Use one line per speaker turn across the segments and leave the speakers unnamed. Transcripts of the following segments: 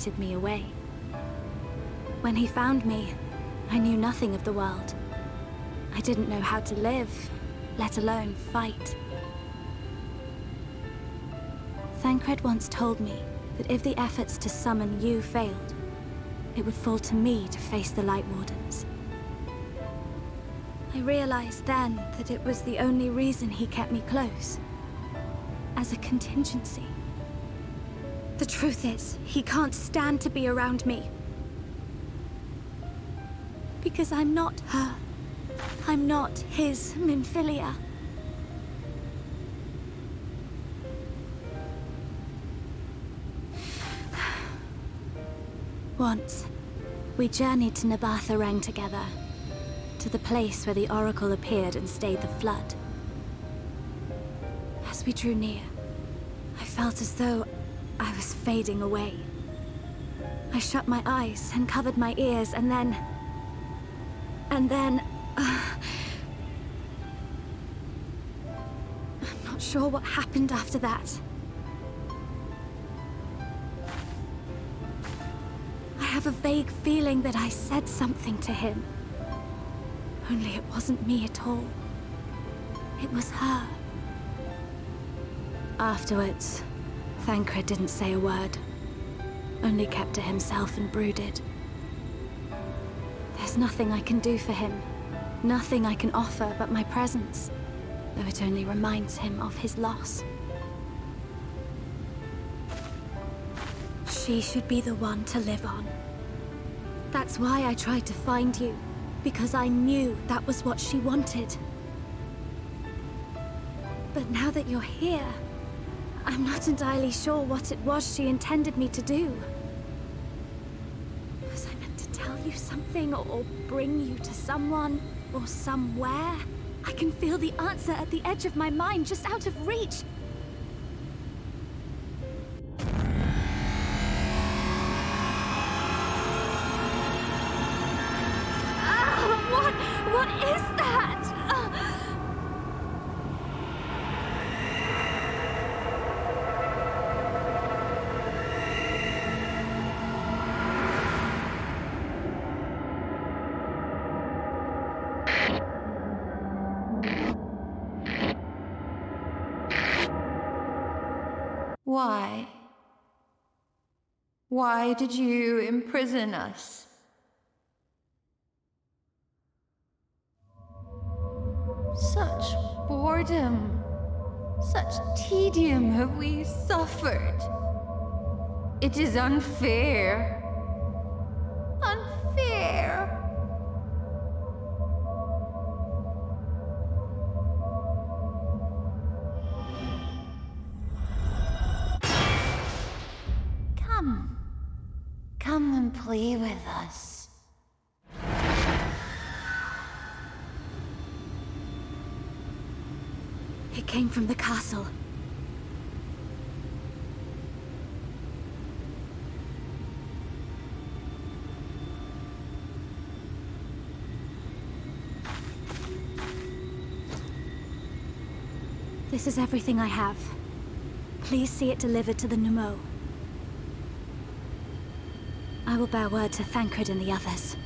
frighted me away. When he found me, I knew nothing of the world. I didn't know how to live, let alone fight. Thancred once told me that if the efforts to summon you failed, it would fall to me to face the Light Wardens. I realized then that it was the only reason he kept me close. As a contingency. The truth is, he can't stand to be around me. Because I'm not her. I'm not his Minfilia. Once, we journeyed to Nabatha together, to the place where the Oracle appeared and stayed the flood. As we drew near, I felt as though I was fading away. I shut my eyes and covered my ears, and then... I'm not sure what happened after that. I have a vague feeling that I said something to him. Only it wasn't me at all. It was her. Afterwards, Thancred didn't say a word. Only kept to himself and brooded. There's nothing I can do for him. Nothing I can offer but my presence. Though it only reminds him of his loss. She should be the one to live on. That's why I tried to find you. Because I knew that was what she wanted. But now that you're here, I'm not entirely sure what it was she intended me to do. Was I meant to tell you something, or bring you to someone, or somewhere? I can feel the answer at the edge of my mind, just out of reach. What is that?
Why? Why did you imprison us? Such boredom, such tedium have we suffered. It is unfair. Unfair. Come and play with us.
It came from the castle. This is everything I have. Please see it delivered to the Numo. I will bear word to Thancred and the others.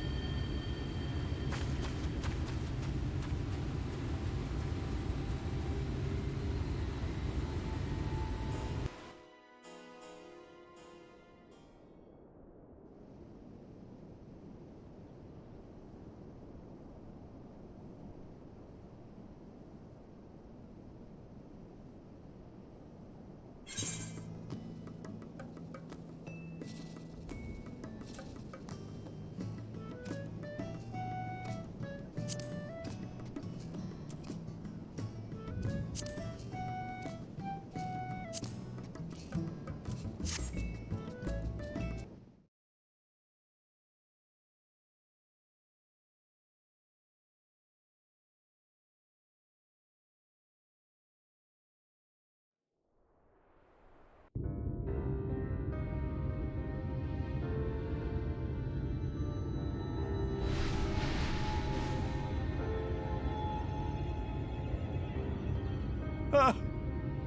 Ah!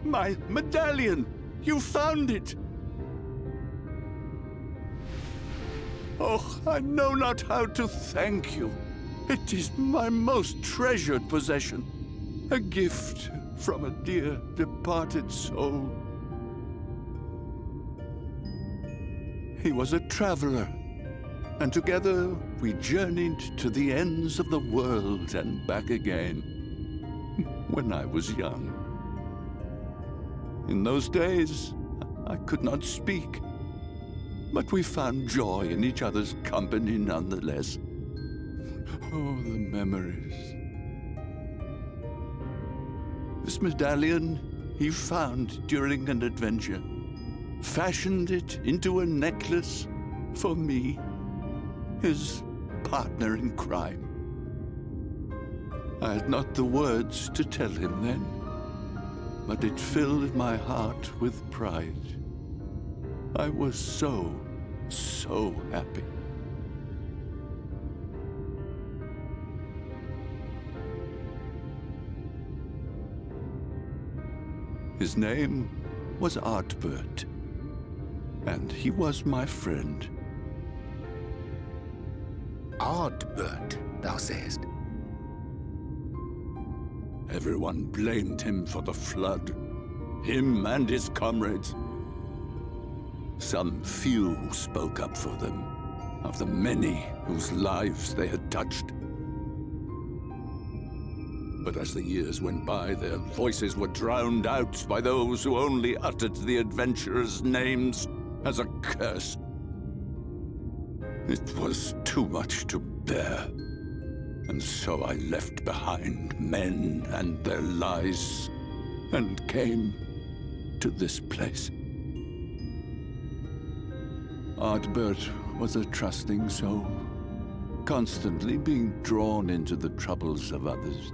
My medallion! You found it! Oh, I know not how to thank you. It is my most treasured possession. A gift from a dear departed soul. He was a traveler, and together we journeyed to the ends of the world and back again, when I was young. In those days, I could not speak, but we found joy in each other's company nonetheless. Oh, the memories. This medallion he found during an adventure, fashioned it into a necklace for me, his partner in crime. I had not the words to tell him then, but it filled my heart with pride. I was so happy. His name was Artbert, and he was my friend.
Ardbert, thou sayest?
Everyone blamed him for the flood, him and his comrades. Some few spoke up for them, of the many whose lives they had touched. But as the years went by, their voices were drowned out by those who only uttered the adventurers' names as a curse. It was too much to bear, and so I left behind men and their lies, and came to this place. Ardbert was a trusting soul, constantly being drawn into the troubles of others.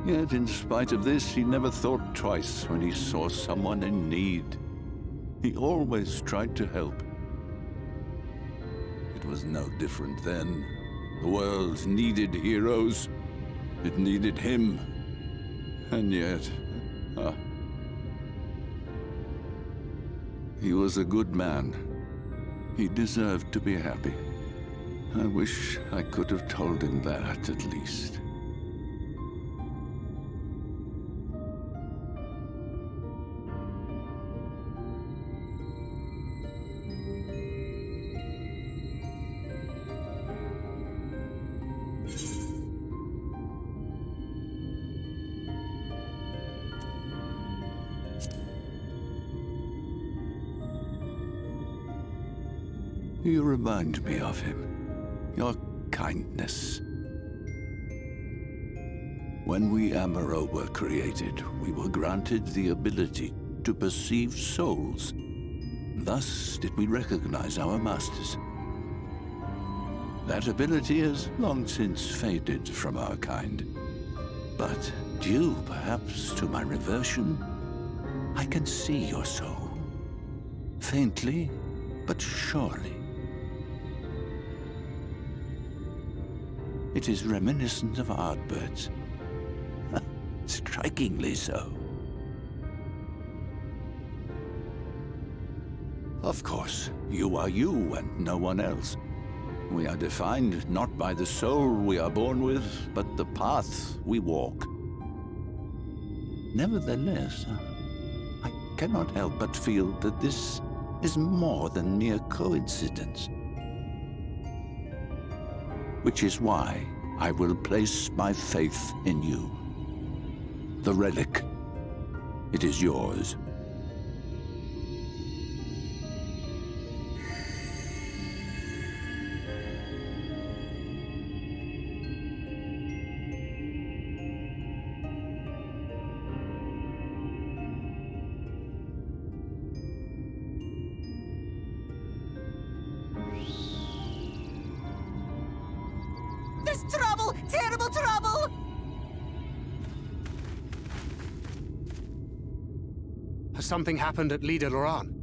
Yet, in spite of this, he never thought twice when he saw someone in need. He always tried to help. It was no different then. The world needed heroes. It needed him. And yet, he was a good man. He deserved to be happy. I wish I could have told him that, at least. You remind me of him. Your kindness. When we Amaro were created, we were granted the ability to perceive souls. Thus did we recognize our masters. That ability has long since faded from our kind. But due, perhaps, to my reversion, I can see your soul. Faintly, but surely. It is reminiscent of Ardbert's. Strikingly so. Of course, you are you and no one else. We are defined not by the soul we are born with, but the path we walk. Nevertheless, I cannot help but feel that this is more than mere coincidence. Which is why I will place my faith in you. The relic. It is yours.
There's trouble! Terrible trouble!
Has something happened at Lida Loran?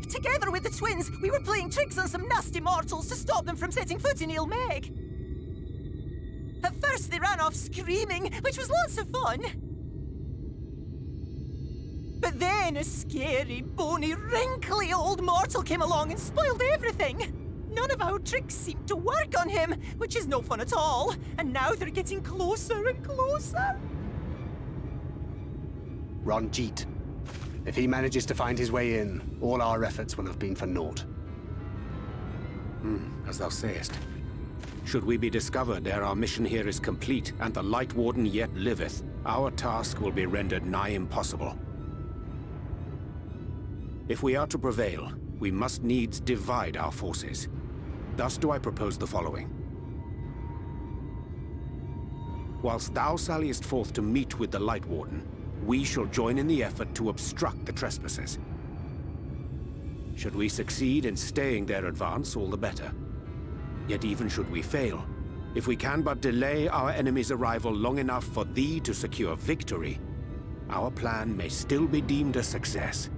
Together with the twins, we were playing tricks on some nasty mortals to stop them from setting foot in Il Meg. At first they ran off screaming, which was lots of fun. But then a scary, bony, wrinkly old mortal came along and spoiled everything. None of our tricks seemed to work on him, which is no fun at all. And now they're getting closer and closer.
Ranjit. If he manages to find his way in, all our efforts will have been for naught.
As thou sayest. Should we be discovered ere our mission here is complete, and the Light Warden yet liveth, our task will be rendered nigh impossible. If we are to prevail, we must needs divide our forces. Thus do I propose the following. Whilst thou salliest forth to meet with the Light Warden, we shall join in the effort to obstruct the trespassers. Should we succeed in staying their advance, all the better. Yet even should we fail, if we can but delay our enemy's arrival long enough for thee to secure victory, our plan may still be deemed a success.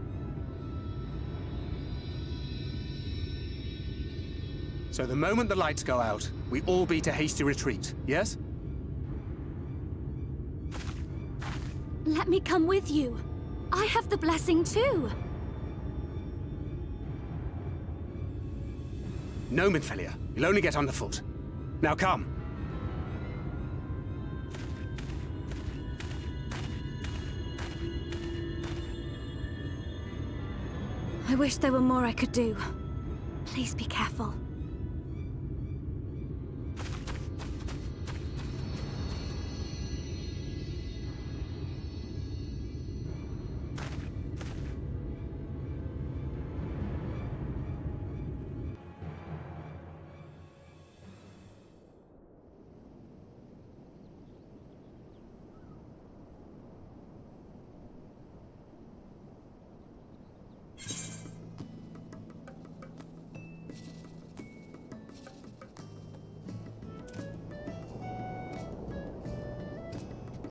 So the moment the lights go out, we all beat a hasty retreat, yes?
Let me come with you. I have the blessing too.
No, Midfelia. You'll only get underfoot. Now come.
I wish there were more I could do. Please be careful.